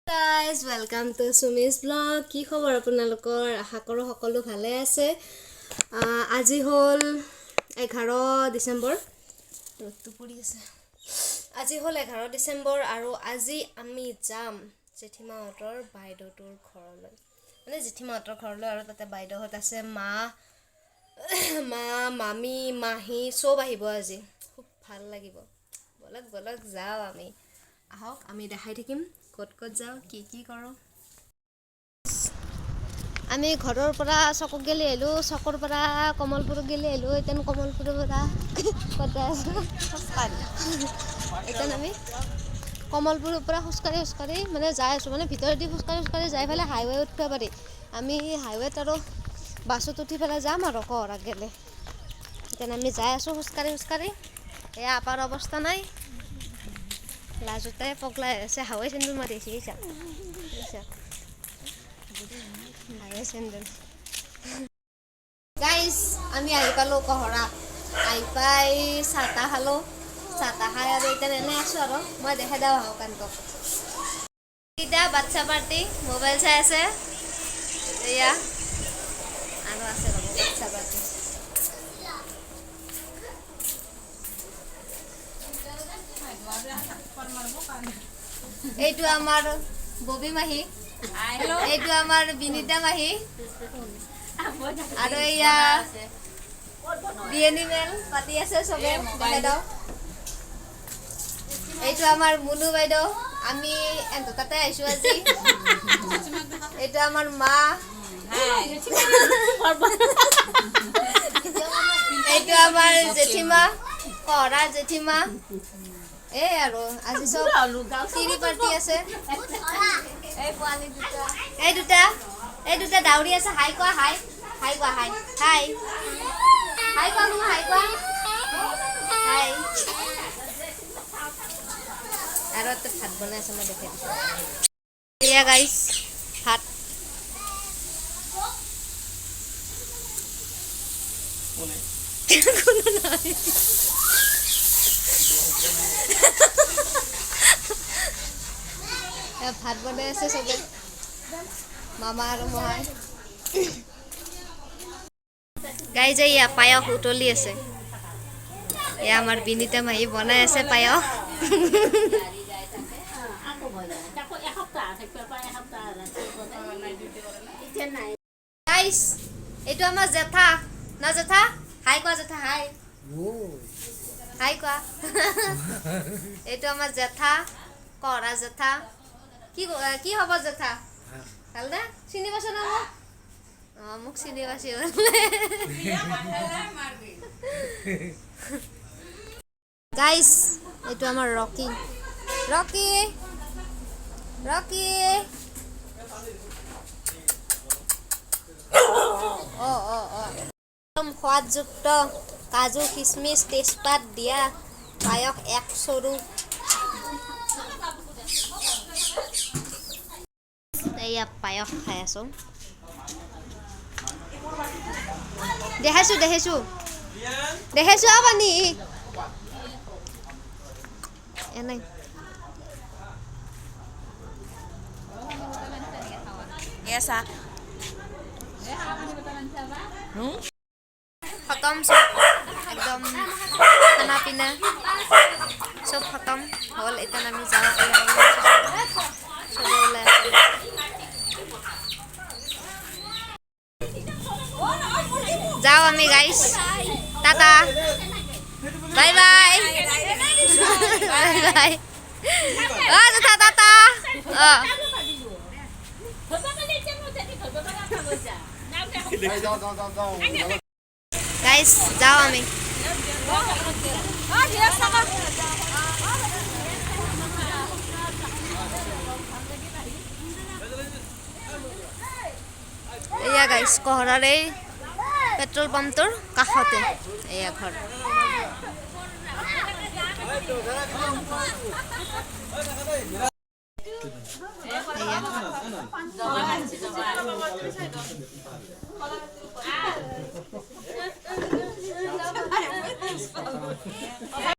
Guys, welcome to Sumi's vlog. কি খবৰ আপোনালোকৰ? আশা কৰো সকলো ভালে আছে। আজি হল 11 ডিসেম্বৰ। ৰ'দটো পৰি আছে। আজি হল 11 ডিসেম্বৰ আৰু আজি আমি যাম জেঠিমাহঁতৰ বাইদেউটোৰ ঘৰলৈ। মানে জেঠিমাহঁতৰ ঘৰলৈ আৰু তাতে বাইদেউহঁত আছে, মা মামি মাহী সব আহিব আজি। খুব ভাল লাগিব। বলক যাও আমি। আহক আমি দেখাই থাকিম কত যাও কি কৰো। আমি ঘৰৰ পৰা চকক গেলি আহিলো, চকৰ পৰা কমলপুৰ গেলি আহিলো। এতিয়া কমলপুৰৰ পৰা কত আছো এতিয়া আমি কমলপুৰৰ পৰা খোজকাঢ়ি মানে যাই আছো, মানে ভিতৰেদি খোজকাঢ়ি যাই পেলাই হাইৱে উঠিব পাৰি। আমি হাইৱেত আৰু বাছত উঠি পেলাই যাম আৰু কহৰাক গেলে। এতিয়া আমি যাই আছো খোজকাঢ়ি। এয়া আপাৰ অৱস্থা নাই, লাজতে পগলাই আছে। হাৱাই চেণ্ডেল মাৰিছে হাৱাই চেণ্ডেল। গাইজ আমি আহি পালোঁ কহৰা। আহি পাই চাহ তাহ খালোঁ। চাহ তাহ খাই আৰু এতিয়া এনেই আছোঁ আৰু মই দেখাই দিওঁ আহক কান্তক। এতিয়া বাচ্ছা পাৰ্টি মোবাইল চাই আছে। এয়া আৰু আছে ৰ'ব বাচ্ছা পাৰ্টি। এইটো আমাৰ ববী মাহী, এইটো আমাৰ বিনিতা মাহী, আৰু এয়া বিয়েনি মেল পাতি আছে চবে। এইটো আমাৰ মুনু বাইদেউ, আমি তাতে আহিছো আজি। এইটো আমাৰ মা, এইটো আমাৰ জেঠিমা, কহৰাৰ জেঠিমা। এই আৰু আজি চব তিৰি পাৰ্টি আছে। এই দুটা দাউৰি আছে। হাই কোৱা, হাই কোৱা, হাই কোৱা, হাই। আৰু এটা ভাত বনাই আছে, মই দেখাই দিছোঁ। এয়া গাইছ ভাত। ভাত বনাই আছে চবে, মামা আৰু মই। গাইজ এয়া পায়স উতলি আছে। এয়া আমাৰ বিনিতা মাহী বনাই আছে পায়স। গাইজ এইটো আমাৰ জেঠা না, জেঠা হাই কোৱা, জেঠা হাই কোৱা। এইটো আমাৰ জেঠা, কহৰা জেঠা। কি হ'ব জেঠা? ভালনে? চিনি পাইছ না মোক? মোক চিনি পাইছে। গাইজ এইটো আমাৰ ৰকি। একদম সোৱাদযুক্ত কাজু কিচমিচ তেজপাত দিয়া পায়স 1 চৰু। এয়া পায়স খাই আছো। দেখাইছো পানী এনেই। খতম চব, একদম খানা পিনা চব খতম হ'ল। এতিয়া আমি যাওঁ, চবে ওলাই আছে। যাওঁ আমি গাইছ, টাটা, বাই বাই। টাটা। গাইছ যাওঁ আমি। এয়া গাইছ কহৰাৰ এই পেট্ৰল পাম্পটোৰ কাষতে এয়া ঘৰ।